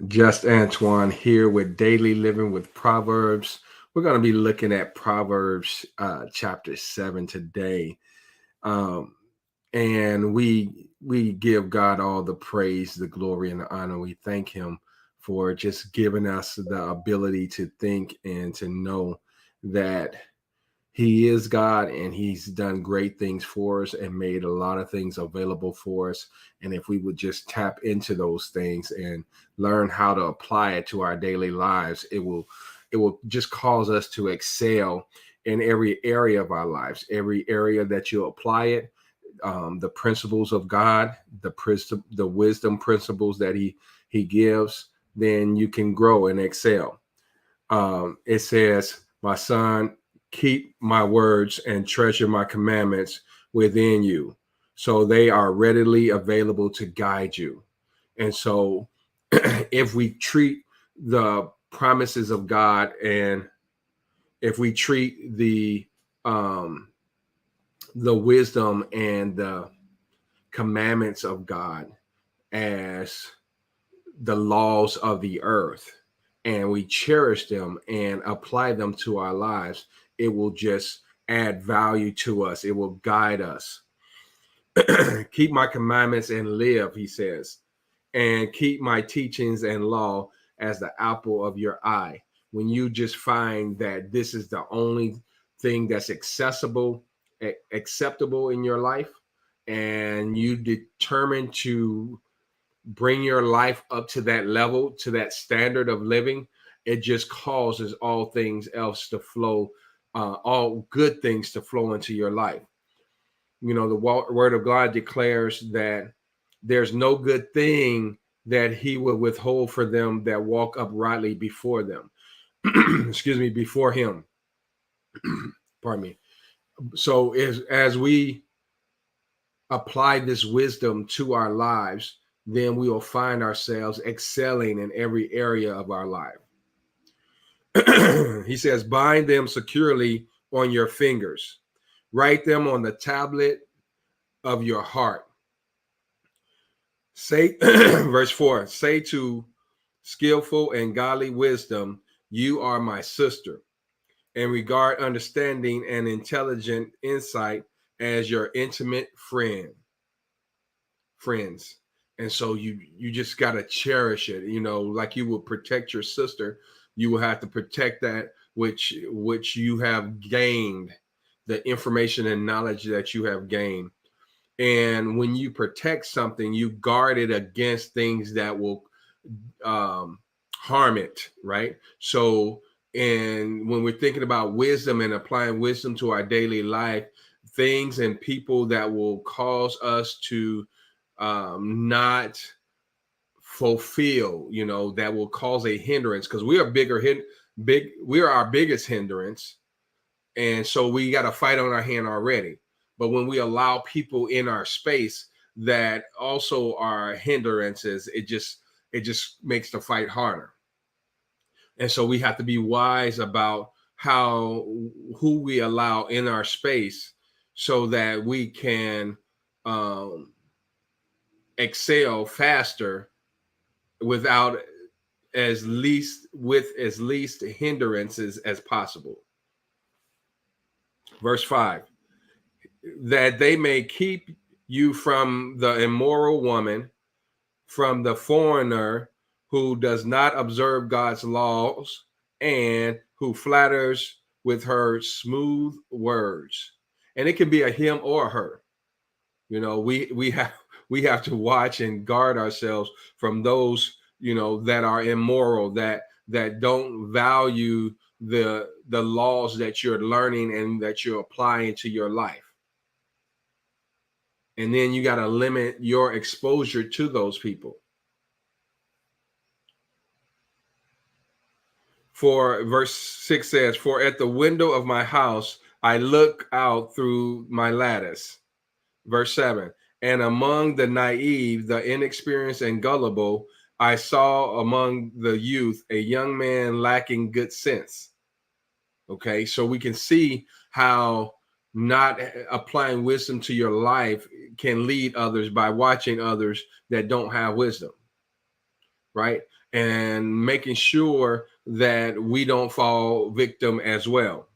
Just Antoine here with Daily Living with Proverbs. We're going to be looking at Proverbs chapter 7 today. Um, and we give God all the praise, the glory, and the honor. We thank him for just giving us the ability to think and to know that he is God and he's done great things for us and made a lot of things available for us. And if we would just tap into those things and learn how to apply it to our daily lives, it will just cause us to excel in every area of our lives. Every area that you apply it, the principles of God, the wisdom principles that he gives, then you can grow and excel. It says, "My son, keep my words and treasure my commandments within you, so they are readily available to guide you." And so, if we treat the promises of God and if we treat the wisdom and the commandments of God as the laws of the earth, and we cherish them and apply them to our lives, it will just add value to us. It will guide us. Keep my commandments and live, he says, and keep my teachings and law as the apple of your eye. When you just find that this is the only thing that's acceptable in your life, and you determine to bring your life up to that level, to that standard of living, it just causes all things else to flow, all good things to flow into your life. You know, the word of God declares that there's no good thing that he will withhold for them that walk uprightly before them. Excuse me, before him. Pardon me. So as we apply this wisdom to our lives, then we will find ourselves excelling in every area of our life. He says, bind them securely on your fingers, write them on the tablet of your heart. Say, verse 4, say to skillful and godly wisdom, you are my sister, and regard understanding and intelligent insight as your intimate friends. And so you just got to cherish it, you know, like you would protect your sister. You will have to protect that which you have gained, the information and knowledge that you have gained. And when you protect something, you guard it against things that will um, harm it, right? So, and when we're thinking about wisdom and applying wisdom to our daily life, things and people that will cause us to not fulfill, you know, that will cause a hindrance, because we are we are our biggest hindrance, and so we got a fight on our hand already. But when we allow people in our space that also are hindrances, it just makes the fight harder. And so we have to be wise about how who we allow in our space so that we can um, excel faster without as least hindrances as possible. Verse 5, that they may keep you from the immoral woman, from the foreigner who does not observe God's laws, and who flatters with her smooth words. And it can be a him or a her. You know, we have to watch and guard ourselves from those, you know, that are immoral, that don't value the laws that you're learning and that you're applying to your life. And then you got to limit your exposure to those people. For verse 6 says, for at the window of my house I look out through my lattice. Verse 7, and among the naive, the inexperienced, and gullible, I saw among the youth a young man lacking good sense. Okay, so we can see how not applying wisdom to your life can lead others by watching others that don't have wisdom. right? And making sure that we don't fall victim as well.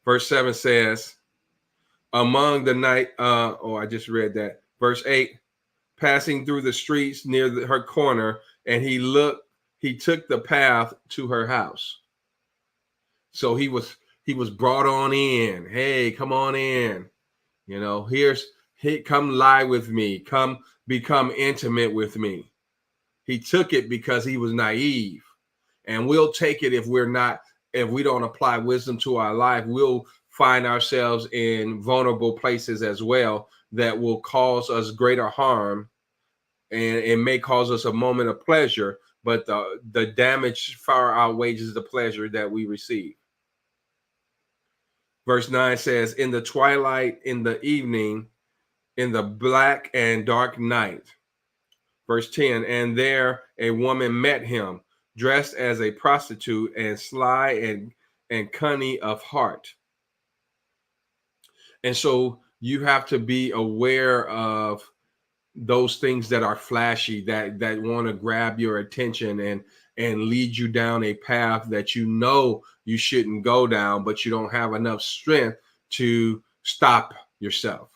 Verse 7 says, among the night, I just read that. Verse 8, passing through the streets near her corner, and he took the path to her house. So he was brought on in. Hey, come on in. Come lie with me. Come become intimate with me. He took it because he was naive. And we'll take it if we don't apply wisdom to our life, we'll find ourselves in vulnerable places as well that will cause us greater harm, and it may cause us a moment of pleasure, but the damage far outweighs the pleasure that we receive. Verse 9 says, in the twilight, in the evening, in the black and dark night. Verse 10, and there a woman met him, dressed as a prostitute and sly and cunning of heart. And so you have to be aware of those things that are flashy, that want to grab your attention and lead you down a path that you shouldn't go down, but you don't have enough strength to stop yourself,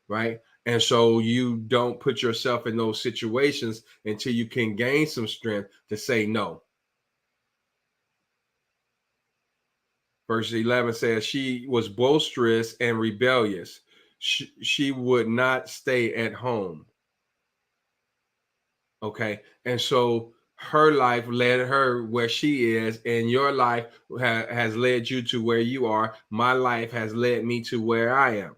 right? And so you don't put yourself in those situations until you can gain some strength to say no. Verse 11 says, she was boisterous and rebellious. She would not stay at home. Okay. And so her life led her where she is, and your life has led you to where you are. My life has led me to where I am.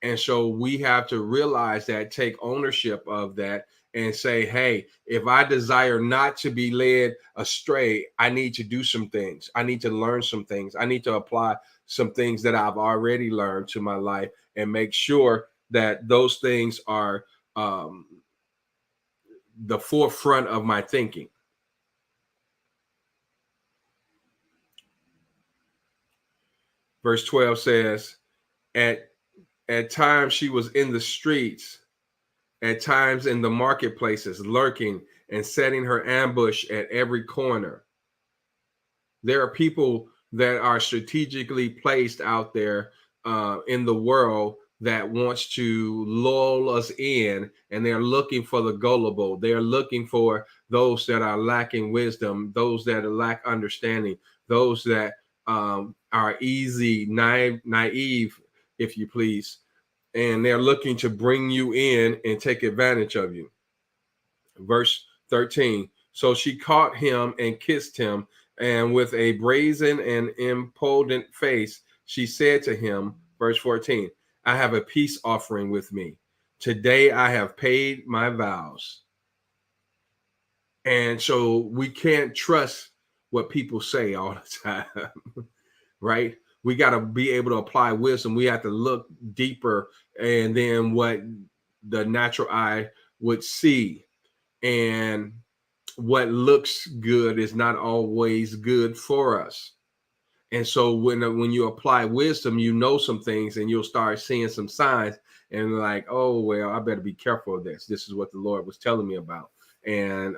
And so we have to realize that, take ownership of that, and say, hey, if I desire not to be led astray, I need to do some things. I need to learn some things. I need to apply some things that I've already learned to my life and make sure that those things are the forefront of my thinking. Verse 12 says, at times she was in the streets, at times in the marketplaces, lurking and setting her ambush at every corner. There are people that are strategically placed out there in the world that wants to lull us in, and they're looking for the gullible. They're looking for those that are lacking wisdom, those that lack understanding, those that are easy, naive, if you please, and they're looking to bring you in and take advantage of you. Verse 13. So she caught him and kissed him, and with a brazen and impudent face, she said to him, verse 14, I have a peace offering with me. Today I have paid my vows. And so we can't trust what people say all the time, right? We got to be able to apply wisdom. We have to look deeper and then what the natural eye would see. And what looks good is not always good for us. And so when you apply wisdom, you know some things and you'll start seeing some signs and like, oh, well, I better be careful of this. This is what the Lord was telling me about. And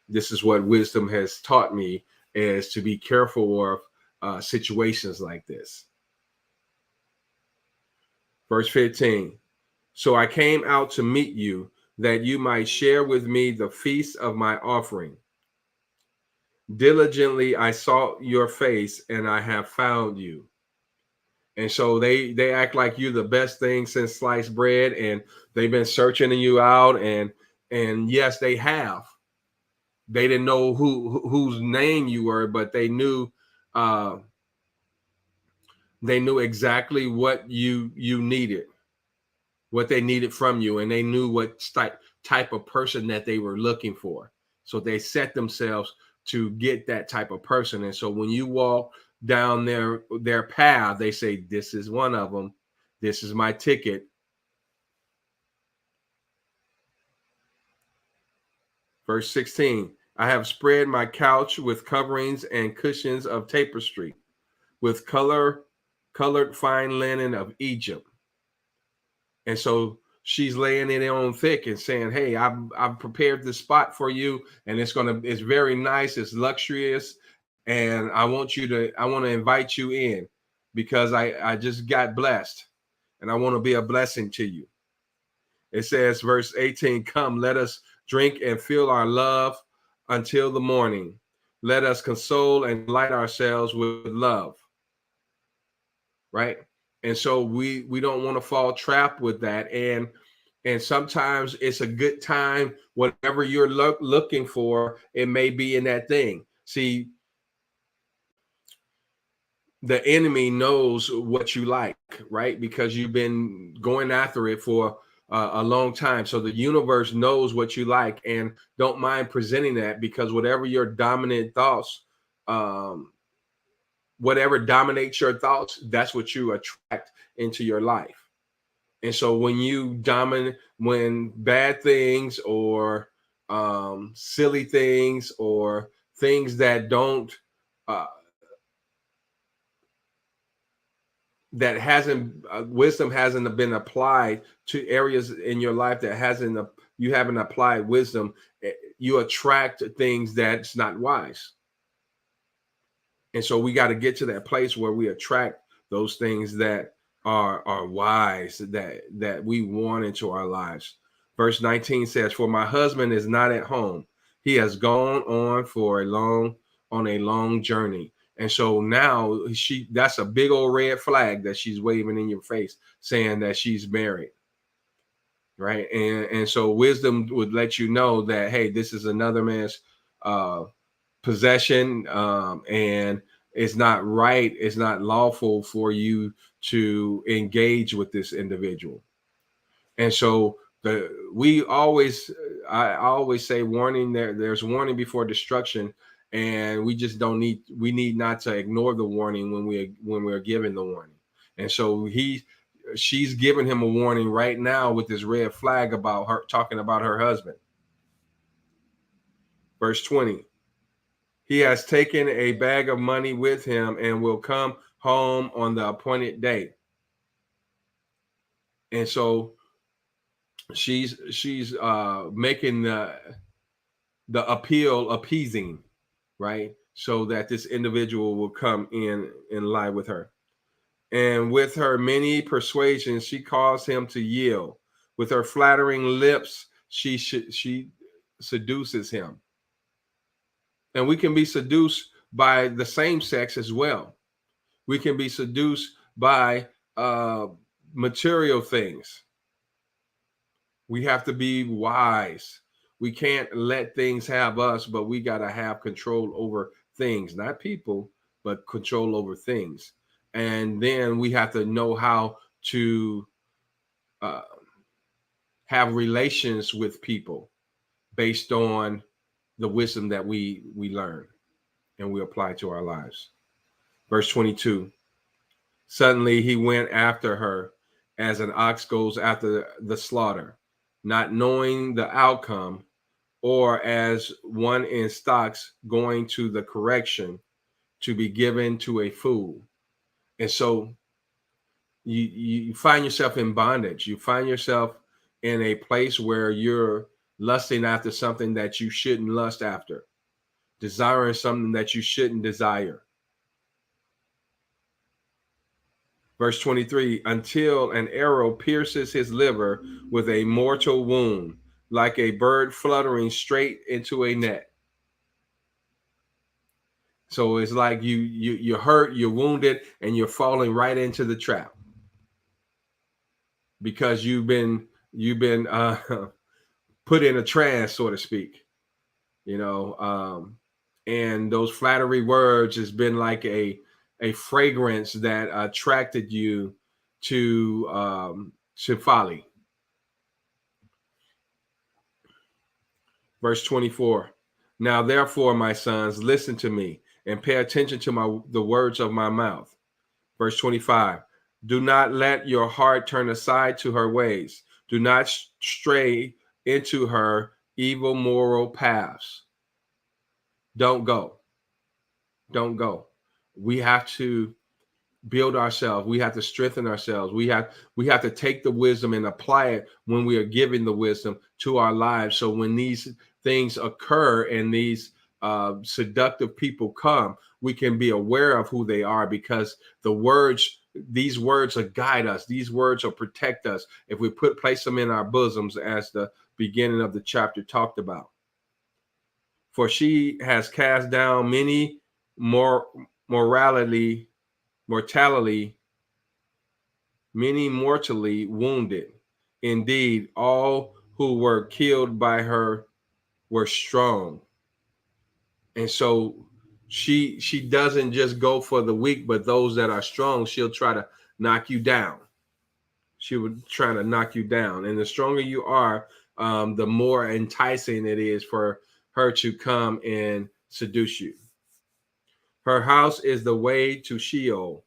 this is what wisdom has taught me, is to be careful of situations like this. Verse 15. So I came out to meet you, that you might share with me the feast of my offering. Diligently I sought your face, and I have found you. And so they act like you're the best thing since sliced bread, and they've been searching you out, and yes, they have. They didn't know whose name you were, but uh they knew exactly what you needed, what they needed from you, and they knew what type of person that they were looking for. So they set themselves to get that type of person. And so when you walk down their path, they say, this is one of them. This is my ticket. Verse 16, I have spread my couch with coverings and cushions of tapestry, with colored fine linen of Egypt. And so she's laying it on thick and saying, "Hey, I've prepared this spot for you, and it's very nice, it's luxurious, and I want to invite you in because I just got blessed, and I want to be a blessing to you." It says, verse 18, "Come, let us drink and fill our love until the morning. Let us console and light ourselves with love." Right? And so we don't want to fall trapped with that. And sometimes it's a good time, whatever you're looking for, it may be in that thing. See, the enemy knows what you like, right? Because you've been going after it for a long time. So the universe knows what you like and don't mind presenting that, because whatever your dominant thoughts, um, whatever dominates your thoughts, that's what you attract into your life. And so when bad things or silly things or things that don't uh, that hasn't wisdom hasn't been applied to areas in your life that hasn't you haven't applied wisdom, you attract things that's not wise. And so we got to get to that place where we attract those things that are wise, that we want into our lives. Verse 19 says, "For my husband is not at home. He has gone on a long journey." And so now that's a big old red flag that she's waving in your face, saying that she's married. Right. And so wisdom would let you know that, hey, this is another man's uh possession, and it's not right, it's not lawful for you to engage with this individual. And so I always say warning, there's warning before destruction, and we need not to ignore the warning when we're given the warning. And so she's giving him a warning right now with this red flag about her talking about her husband. Verse 20, "He has taken a bag of money with him and will come home on the appointed day." And so she's making the appeal appeasing, right? So that this individual will come in line with her. "And with her many persuasions, she caused him to yield. With her flattering lips, she seduces him." And we can be seduced by the same sex as well. We can be seduced by material things. We have to be wise. We can't let things have us, but we got to have control over things, not people, but control over things. And then we have to know how to uh, have relations with people based on the wisdom that we learn and we apply to our lives. Verse 22, "Suddenly he went after her as an ox goes after the slaughter, not knowing the outcome, or as one in stocks going to the correction to be given to a fool." And so you find yourself in bondage. You find yourself in a place where you're lusting after something that you shouldn't lust after, desiring something that you shouldn't desire. Verse 23, "Until an arrow pierces his liver with a mortal wound, like a bird fluttering straight into a net." So it's like you're hurt, you're wounded, and you're falling right into the trap because you've been put in a trance, so to speak. You know, and those flattery words has been like a fragrance that attracted you to folly. Verse 24, "Now therefore, my sons, listen to me and pay attention to the words of my mouth." Verse 25, "Do not let your heart turn aside to her ways. Do not stray into her evil moral paths." Don't go. Don't go. We have to. build ourselves. We have to strengthen ourselves. We have to take the wisdom and apply it when we are giving the wisdom to our lives. So when these things occur and these seductive people come, we can be aware of who they are, because these words will guide us. These words will protect us if we place them in our bosoms, as the beginning of the chapter talked about. For she has cast down many more mortality, many mortally wounded. Indeed, all who were killed by her were strong. And so she doesn't just go for the weak, but those that are strong, she'll try to knock you down. She would try to knock you down. And the stronger you are, the more enticing it is for her to come and seduce you. Her house is the way to Sheol,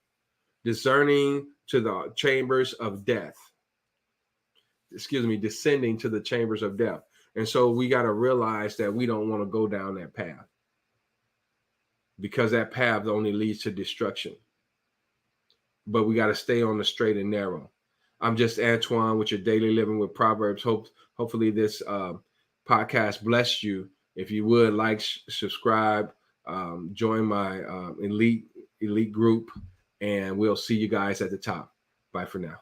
discerning to the chambers of death. Descending to the chambers of death. And so we got to realize that we don't want to go down that path, because that path only leads to destruction. But we got to stay on the straight and narrow. I'm just Antoine with your Daily Living with Proverbs. Hopefully this podcast blessed you. If you would like, subscribe, join my elite group, and we'll see you guys at the top. Bye for now.